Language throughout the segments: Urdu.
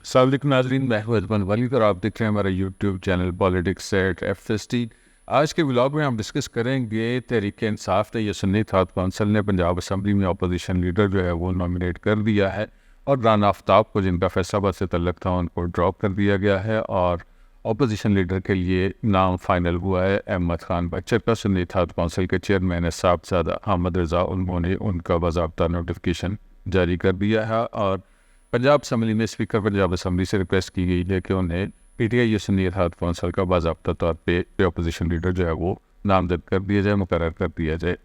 السلام علیکم ناظرین، میں ہوں اجمل ولید اور آپ دیکھ رہے ہیں ہمارا YouTube channel politics at FST۔ آج کے ولاگ میں ہم ڈسکس کریں گے تحریک انصاف نے یا سنی تھاٹ کونسل نے پنجاب اسمبلی میں اپوزیشن لیڈر جو ہے وہ نامینیٹ کر دیا ہے، اور رانا آفتاب کو جن کا فیصل آباد سے تعلق تھا ان کو ڈراپ کر دیا گیا ہے، اور اپوزیشن لیڈر کے لیے نام فائنل ہوا ہے احمد خان بچر کا۔ سنی تھاٹ کونسل کے چیئرمین صاحبزادہ حامد رضا انہوں نے ان کا باضابطہ نوٹیفیکیشن جاری کر دیا ہے، اور پنجاب اسمبلی میں اسپیکر پنجاب اسمبلی سے ریکویسٹ کی گئی ہے کہ انہیں PTI یا سنی اتحاد کونسل کا باضابطہ طور پہ اپوزیشن لیڈر جو ہے وہ نامزد کر دیا جائے، مقرر کر دیا جائے۔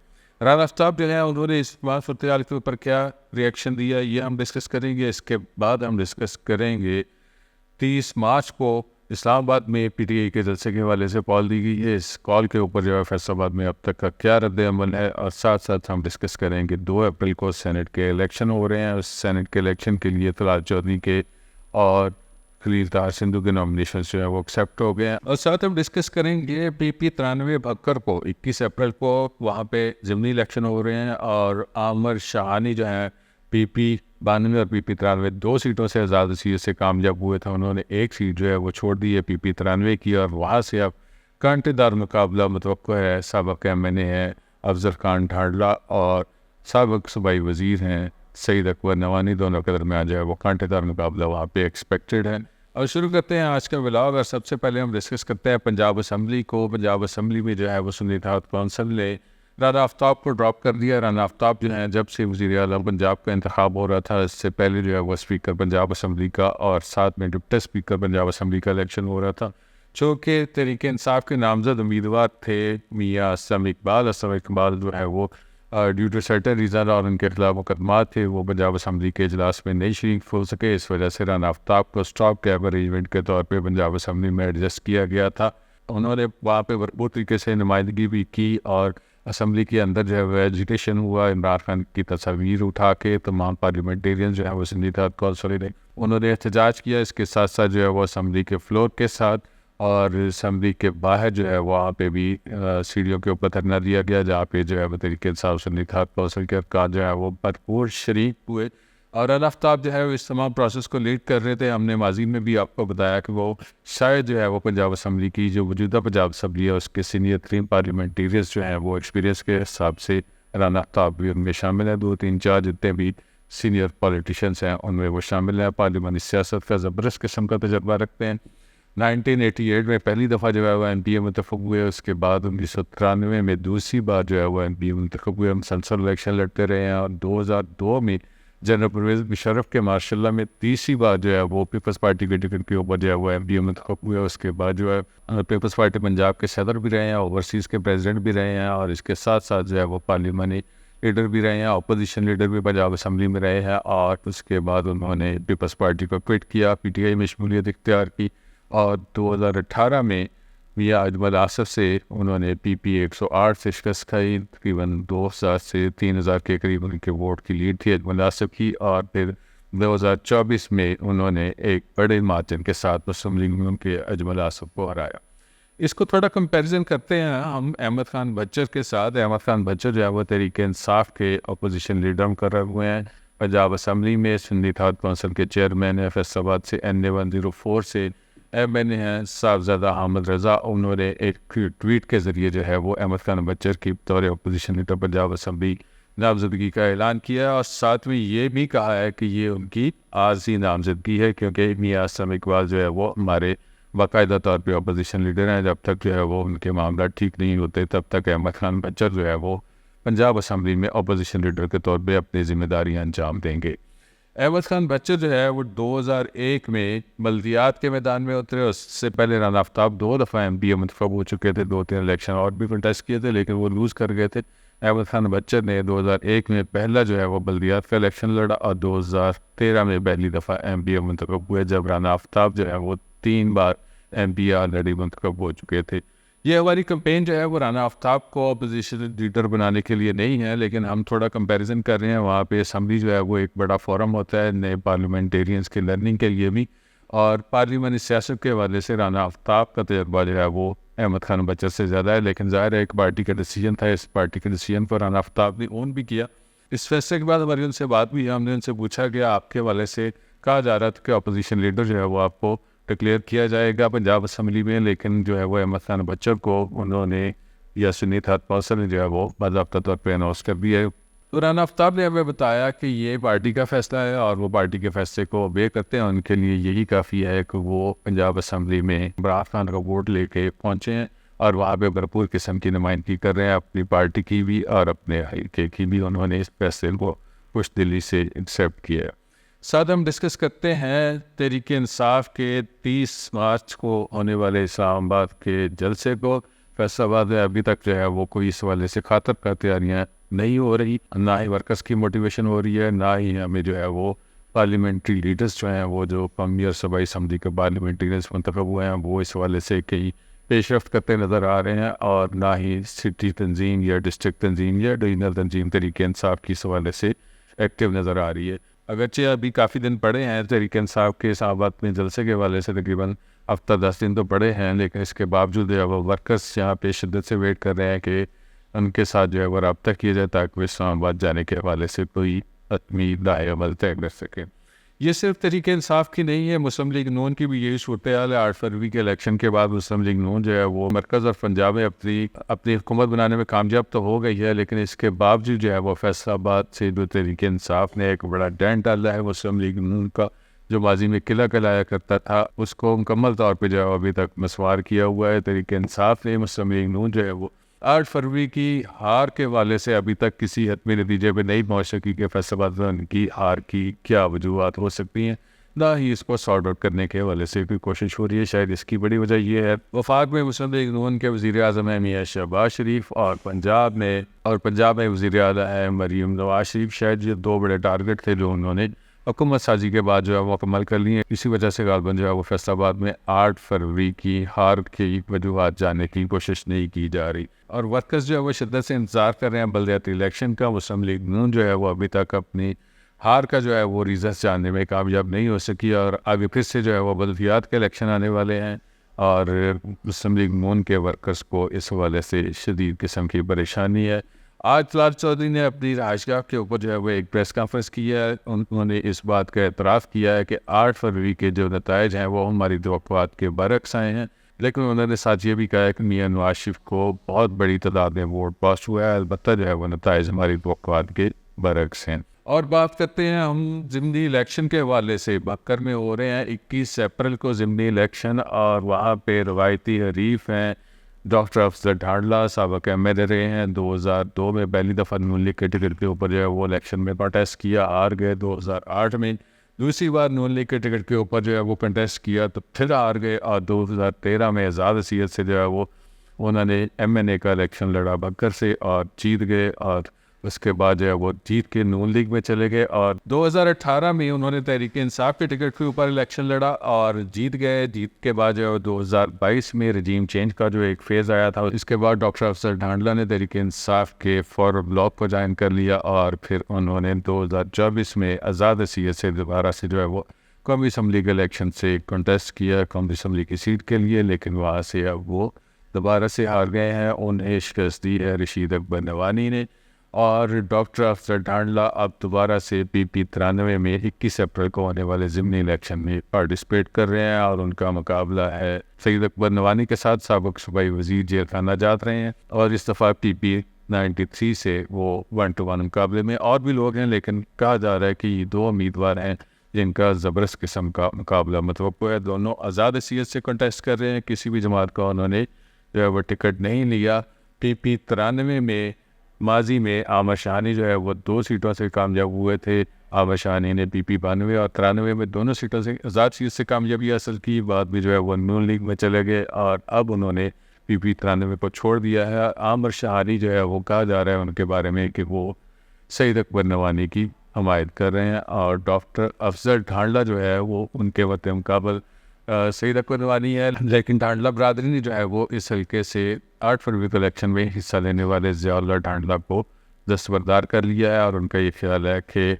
رانا آفتاب جو ہے انہوں نے اس بات صورتحال کے اوپر کیا ریئیکشن دیا یہ ہم ڈسکس کریں گے۔ اس کے بعد ہم ڈسکس کریں گے 30 مارچ کو اسلام آباد میں PTI کے جلسے کے حوالے سے کال دی گئی ہے، اس کال کے اوپر جو ہے فیصل آباد میں اب تک کا کیا رد عمل ہے، اور ساتھ ساتھ ہم ڈسکس کریں گے 2 اپریل کو سینٹ کے الیکشن ہو رہے ہیں، اس سینٹ کے الیکشن کے لیے طلال چودھری کے اور خلیل طاہر سندھو کے نامینیشنز جو ہے وہ ایکسیپٹ ہو گئے ہیں، اور ساتھ ہم ڈسکس کریں گے PP 93 بھکر کو 21 اپریل کو وہاں پہ ضمنی الیکشن ہو رہے ہیں، اور عامر شاہانی جو ہیں PP 92 اور PP 93 2 سیٹوں سے آزاد سیٹ سے کامیاب ہوئے تھے، انہوں نے ایک سیٹ جو ہے وہ چھوڑ دی ہے PP 93 کی، اور وہاں سے اب کانٹے دار مقابلہ متوقع ہے۔ سابق MNA ہیں افضل خان ڈھاڈلا اور سابق صوبائی وزیر ہیں سعید اکبر نوانی، دونوں کے درمیان جو ہے وہ کانٹے دار مقابلہ وہاں پہ ایکسپیکٹڈ ہے۔ اور شروع کرتے ہیں آج کا ولاگ، اور سب سے پہلے ہم ڈسکس کرتے ہیں پنجاب اسمبلی کو۔ پنجاب اسمبلی میں جو ہے وہ سنی اتحاد کونسل نے رانا آفتاب کو ڈراپ کر دیا۔ رانا آفتاب جو ہیں جب سے وزیر اعلیٰ پنجاب کا انتخاب ہو رہا تھا، اس سے پہلے جو ہے وہ اسپیکر پنجاب اسمبلی کا اور ساتھ میں ڈپٹی اسپیکر پنجاب اسمبلی کا الیکشن ہو رہا تھا، چونکہ تحریک انصاف کے نامزد امیدوار تھے میاں اسلم اقبال۔ اسلم اقبال جو ہے وہ ڈیو ٹو سرٹن ریزن اور ان کے خلاف مقدمات تھے، وہ پنجاب اسمبلی کے اجلاس میں نہیں شریک ہو سکے، اس وجہ سے رانا آفتاب کو اسٹاپ گیپ ارینجمنٹ کے طور پہ پنجاب اسمبلی میں ایڈجسٹ کیا گیا تھا۔ انہوں نے وہاں پہ بھرپور طریقے سے نمائندگی بھی کی، اور اسمبلی کے اندر جو ہے وہ ایجیٹیشن ہوا، عمران خان کی تصاویر اٹھا کے تمام پارلیمنٹیرین جو ہے وہ سنی اتحاد کونسل نے انہوں نے احتجاج کیا۔ اس کے ساتھ ساتھ جو ہے وہ اسمبلی کے فلور کے ساتھ اور اسمبلی کے باہر جو ہے وہاں پہ بھی سیڑھیوں کے اوپر دھرنا دیا گیا، جہاں پہ جو ہے وہ تحریک انصاف سنی اتحاد کونسل کے ارکان جو ہے وہ بھرپور شریک ہوئے، اور رانا آفتاب جو ہے وہ اس تمام پروسیس کو لیڈ کر رہے تھے۔ ہم نے ماضی میں بھی آپ کو بتایا کہ وہ شاید جو ہے وہ پنجاب اسمبلی کی جو موجودہ پنجاب اسمبلی ہے اس کے سینئر ترین پارلیمنٹیرینز جو ہیں وہ ایکسپیرینس کے حساب سے رانا آفتاب بھی ان میں شامل ہیں۔ 2-3-4 جتنے بھی سینئر پولیٹیشینس ہیں ان میں وہ شامل ہیں، پارلیمانی سیاست کا زبردست قسم کا تجربہ رکھتے ہیں۔ 1988 میں پہلی دفعہ جو ہے وہ MPA منتخب ہوئے، اس کے بعد 1993 میں دوسری بار جو ہے وہ MPA منتخب ہوئے، مسلسل الیکشن لڑتے رہے ہیں، اور 2002 میں جنرل پرویز مشرف کے مارشاء اللہ میں تیسری بار جو ہے وہ پیپلز پارٹی کے ٹکٹ کے اوپر جو ہے وہ MPA منتخب ہوئے۔ اس کے بعد جو ہے پیپلز پارٹی پنجاب کے صدر بھی رہے ہیں، اوورسیز کے پریزیڈنٹ بھی رہے ہیں، اور اس کے ساتھ ساتھ جو ہے وہ پارلیمانی لیڈر بھی رہے ہیں، اپوزیشن لیڈر بھی پنجاب اسمبلی میں رہے ہیں، اور اس کے بعد انہوں نے پیپلز پارٹی کو کوئٹ کیا، PTI میں شمولیت اختیار کی، اور 2018 میں میاں اجمل آصف سے انہوں نے PP 108 سے شکست کھائی، تقریباً 2000 سے 3000 کے قریب ان کے ووٹ کی لیڈ تھی اجمل آصف کی، اور پھر 2024 میں انہوں نے ایک بڑے مارجن کے ساتھ مسلم لیگ میں ان کے اجمل آصف کو ہرایا۔ اس کو تھوڑا کمپیریزن کرتے ہیں ہم احمد خان بچر کے ساتھ۔ احمد خان بچر جو ہے وہ تحریک انصاف کے اپوزیشن لیڈر مقرر ہوئے ہیں، پنجاب اسمبلی میں سنی اتحاد کونسل کے چیئرمین ہیں، فیصل آباد سے NA 104 سے MNA ہیں صاحبزادہ حامد رضا۔ انہوں نے ایک ٹویٹ کے ذریعے جو ہے وہ احمد خان بچر کی بطور اپوزیشن لیڈر پنجاب اسمبلی نامزدگی کا اعلان کیا، اور ساتھ میں یہ بھی کہا ہے کہ یہ ان کی عارضی نامزدگی ہے، کیونکہ میاں اسلم اقبال جو ہے وہ ہمارے باقاعدہ طور پہ اپوزیشن لیڈر ہیں، جب تک جو ہے وہ ان کے معاملات ٹھیک نہیں ہوتے تب تک احمد خان بچر جو ہے وہ پنجاب اسمبلی میں اپوزیشن لیڈر کے طور پہ اپنی ذمہ داریاں انجام دیں گے۔ احمد خان بچر جو ہے وہ 2001 میں بلدیات کے میدان میں اترے، اس سے پہلے رانا آفتاب 2 دفعہ MPA منتخب ہو چکے تھے، 2-3 الیکشن اور بھی کنٹیسٹ کیے تھے لیکن وہ لوز کر گئے تھے۔ احمد خان بچر نے 2001 میں پہلا جو ہے وہ بلدیات کا الیکشن لڑا، اور 2013 میں پہلی دفعہ MPA منتخب ہوئے، جب رانا آفتاب جو ہے وہ 3 بار MPA آلریڈی منتخب ہو چکے تھے۔ یہ ہماری کمپین جو ہے وہ رانا آفتاب کو اپوزیشن لیڈر بنانے کے لیے نہیں ہے، لیکن ہم تھوڑا کمپیریزن کر رہے ہیں۔ وہاں پہ اسمبلی جو ہے وہ ایک بڑا فورم ہوتا ہے نئے پارلیمنٹیرینز کے لرننگ کے لیے بھی، اور پارلیمانی سیاست کے حوالے سے رانا آفتاب کا تجربہ جو ہے وہ احمد خان بچر سے زیادہ ہے، لیکن ظاہر ہے ایک پارٹی کا ڈیسیجن تھا، اس پارٹی کے ڈیسیجن کو رانا آفتاب نے اون بھی کیا۔ اس فیصلے کے بعد ہماری ان سے بات بھی ہے، ہم نے ان سے پوچھا کہ آپ کے حوالے سے کہا جا رہا تھا کہ اپوزیشن لیڈر جو ہے وہ آپ کو ڈکلیئر کیا جائے گا پنجاب اسمبلی میں، لیکن جو ہے وہ احمد خان بچر کو انہوں نے یا سنی تھات کونسل نے جو ہے وہ باضابطہ طور پہ اناؤنس کر دیا ہے۔ رانا آفتاب نے ہمیں بتایا کہ یہ پارٹی کا فیصلہ ہے اور وہ پارٹی کے فیصلے کو اوبے کرتے ہیں، ان کے لیے یہی کافی ہے کہ وہ پنجاب اسمبلی میں عمران خان کا ووٹ لے کے پہنچے ہیں اور وہاں پہ بھرپور قسم کی نمائندگی کر رہے ہیں اپنی پارٹی کی بھی اور اپنے حلقے کی بھی، انہوں نے اس فیصلے کو خوش دلی سے ایکسیپٹ کیا ہے۔ ساتھ ہم ڈسکس کرتے ہیں تحریک انصاف کے 30 مارچ کو ہونے والے اسلام آباد کے جلسے کو۔ فیصل آباد میں ابھی تک جو ہے وہ کوئی اس والے سے خاطر کا تیاریاں نہیں ہو رہی، نہ ہی ورکرز کی موٹیویشن ہو رہی ہے، نہ ہی ہمیں جو ہے وہ پارلیمنٹری لیڈرز جو ہیں وہ جو قومی اور صوبائی اسمبلی کے پارلیمنٹری لیڈرز منتخب ہوئے ہیں وہ اس والے سے کہیں پیش رفت کرتے نظر آ رہے ہیں، اور نہ ہی سٹی تنظیم یا ڈسٹرکٹ تنظیم یا ڈویژنل تنظیم تحریک انصاف کی اس حوالے سے ایکٹیو نظر آ رہی ہے۔ اگرچہ ابھی کافی دن پڑے ہیں تحریک انصاف کے اسلام آباد میں جلسے کے حوالے سے، تقریباً ہفتہ 10 دن تو پڑے ہیں، لیکن اس کے باوجود جو ہے وہ ورکرز یہاں پہ شدت سے ویٹ کر رہے ہیں کہ ان کے ساتھ جو ہے وہ رابطہ کیا جائے تاکہ وہ اسلام آباد جانے کے حوالے سے کوئی حتمی رائے عمل طے کر سکیں۔ یہ صرف تحریک انصاف کی نہیں ہے، مسلم لیگ نون کی بھی یہی صورتحال ہے۔ 8 فروری کے الیکشن کے بعد مسلم لیگ نون جو ہے وہ مرکز اور پنجاب میں اپنی حکومت بنانے میں کامیاب تو ہو گئی ہے، لیکن اس کے باوجود جو ہے وہ فیصل آباد سے جو تحریک انصاف نے ایک بڑا ڈینٹ ڈالا ہے مسلم لیگ نون کا، جو ماضی میں قلعہ کلایا کرتا تھا، اس کو مکمل طور پہ جو ہے ابھی تک مسمار کیا ہوا ہے۔ تحریک انصاف نے مسلم لیگ نون جو ہے وہ 8 فروری کی ہار کے حوالے سے ابھی تک کسی حتمی نتیجے پہ نہیں پہنچ سکی کہ فیصل آباد میں ان کی ہار کی کیا وجوہات ہو سکتی ہیں، نہ ہی اس کو سارٹ آؤٹ کرنے کے حوالے سے کوئی کوشش ہو رہی ہے۔ شاید اس کی بڑی وجہ یہ ہے وفاق میں مسلم لیگ نون کے وزیر اعظم ہیں میاں شہباز شریف، اور پنجاب میں وزیر اعلیٰ ہے مریم نواز شریف۔ شاید یہ 2 بڑے ٹارگٹ تھے جو انہوں نے حکومت سازی کے بعد جو ہے وہ مکمل کر لی ہیں، اسی وجہ سے غالباً جو ہے وہ فیصل آباد میں 8 فروری کی ہار کی وجوہات جاننے کی کوشش نہیں کی جا رہی، اور ورکرز جو ہے وہ شدت سے انتظار کر رہے ہیں بلدیاتی الیکشن کا۔ مسلم لیگ نون جو ہے وہ ابھی تک اپنی ہار کا جو ہے وہ ریزنس جاننے میں کامیاب نہیں ہو سکی، اور آگے پھر سے جو ہے وہ بلدیات کے الیکشن آنے والے ہیں، اور مسلم لیگ نون کے ورکرز کو اس حوالے سے شدید قسم کی پریشانی ہے۔ آج طلال چودھری نے اپنی رہائش گاہ کے اوپر جو ہے وہ ایک پریس کانفرنس کی ہے، انہوں نے اس بات کا اعتراف کیا ہے کہ 8 فروری کے جو نتائج ہیں وہ ہماری توقعات کے برعکس آئے ہیں، لیکن انہوں نے ساتھ یہ بھی کہا ہے کہ میاں نواز شریف کو بہت بڑی تعداد میں ووٹ پاس ہوا ہے، البتہ جو ہے وہ نتائج ہماری توقعات کے برعکس ہیں۔ اور بات کرتے ہیں ہم ضمنی الیکشن کے حوالے سے۔ بکر میں ہو رہے ہیں 21 اپریل کو ضمنی الیکشن، اور وہاں پہ روایتی حریف ہیں ڈاکٹر افضل ڈھانڈلا، سابق ایم ایل اے رہے ہیں، 2002 میں پہلی دفعہ نون لیگ کے ٹکٹ کے اوپر جو ہے وہ الیکشن میں کنٹیسٹ کیا، ہار گئے۔ 2008 میں دوسری بار نون لیگ کے ٹکٹ کے اوپر جو ہے وہ کنٹیسٹ کیا تو پھر ہار گئے، اور 2013 میں آزاد حیثیت سے جو ہے وہ انہوں نے ایم این اے کا الیکشن لڑا بکر سے اور جیت گئے، اور اس کے بعد جو ہے وہ جیت کے نون لیگ میں چلے گئے، اور 2018 میں انہوں نے تحریک انصاف کے ٹکٹ کے اوپر الیکشن لڑا اور جیت گئے۔ جیت کے بعد جو ہے 2022 میں رجیم چینج کا جو ایک فیز آیا تھا، اس کے بعد ڈاکٹر افضل ڈھانڈلا نے تحریک انصاف کے فارورڈ بلاک کو جوائن کر لیا، اور پھر انہوں نے 2024 میں آزاد حیثیت سے دوبارہ سے جو ہے وہ قومی اسمبلی کے الیکشن سے کنٹیسٹ کیا قومی اسمبلی کی سیٹ کے لیے، لیکن وہاں سے اب وہ دوبارہ سے ہار گئے ہیں۔ انہیں شکست دی ہے رشید اکبر نوانی نے، اور ڈاکٹر افضل ڈھانڈلا اب دوبارہ سے پی پی 93 میں 21 اپریل کو ہونے والے ضمنی الیکشن میں پارٹیسپیٹ کر رہے ہیں، اور ان کا مقابلہ ہے سید اکبر نوانی کے ساتھ۔ سابق صوبائی وزیر جیل خانہ جات رہے ہیں، اور اس دفعہ پی پی 93 سے وہ 1-1 مقابلے میں اور بھی لوگ ہیں، لیکن کہا جا رہا ہے کہ یہ 2 امیدوار ہیں جن کا زبردست قسم کا مقابلہ متوقع ہے۔ دونوں آزاد حیثیت سے کنٹیسٹ کر رہے ہیں، کسی بھی جماعت کا انہوں نے جو ہے وہ ٹکٹ نہیں لیا۔ پی پی 93 میں ماضی میں عامر شاہانی جو ہے وہ 2 سیٹوں سے کامیاب ہوئے تھے۔ عامر شاہانی نے پی پی 92 اور 93 میں دونوں سیٹوں سے آزاد سیٹ سے کامیابی حاصل کی، بعد میں جو ہے وہ نون لیگ میں چلے گئے، اور اب انہوں نے پی پی 93 کو چھوڑ دیا ہے۔ عامر شاہانی جو ہے وہ کہا جا رہا ہے ان کے بارے میں کہ وہ سید اکبر نوانی کی حمایت کر رہے ہیں، اور ڈاکٹر افضل ڈھانڈلا جو ہے وہ ان کے وقت مقابل سید اکبر نوانی ہے، لیکن ڈھانڈلا برادری نے جو ہے وہ اس حلقے سے 8 فروری کو الیکشن میں حصہ لینے والے ضیاء اللہ ڈھانڈلا کو دستبردار کر لیا ہے، اور ان کا یہ خیال ہے کہ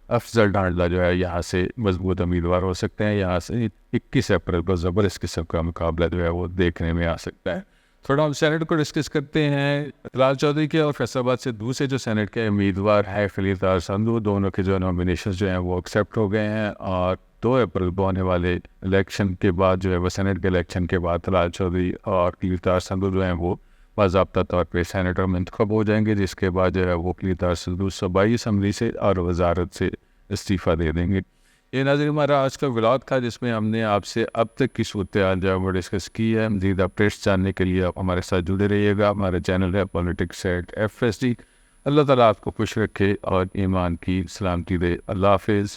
افضل ڈھانڈلا جو ہے یہاں سے مضبوط امیدوار ہو سکتے ہیں۔ یہاں سے 21 اپریل کو زبردست قسم کا مقابلہ جو ہے وہ دیکھنے میں آ سکتا ہے۔ تھوڑا ہم سینٹ کو ڈسکس کرتے ہیں۔ طلال چودھری کے اور فیصل آباد سے دوسرے جو سینٹ کے امیدوار ہے خلیل طاہر سندھو، دونوں کے جو نامینیشنز جو ہیں وہ ایکسیپٹ ہو گئے ہیں، اور 2 اپریل کو ہونے والے الیکشن کے بعد جو ہے وہ سینٹ کے الیکشن کے بعد طلال چودھری اور کلیردار سندھو جو ہیں وہ باضابطہ طور پہ سینیٹر منتخب ہو جائیں گے، جس کے بعد جو ہے وہ کلیردار سندھو صوبائی اسمبلی سے اور وزارت سے استعفیٰ دے دیں گے۔ یہ ناظرین ہمارا آج کا ولاگ تھا، جس میں ہم نے آپ سے اب تک کی صورتحال جو ہے وہ ڈسکس کی ہے۔ مزید اپڈیٹس جاننے کے لیے آپ ہمارے ساتھ جڑے رہیے گا۔ ہمارا چینل ہے پالیٹکس ایٹ FSD۔ اللہ تعالیٰ آپ کو خوش رکھے اور ایمان کی سلامتی دے۔ اللہ حافظ۔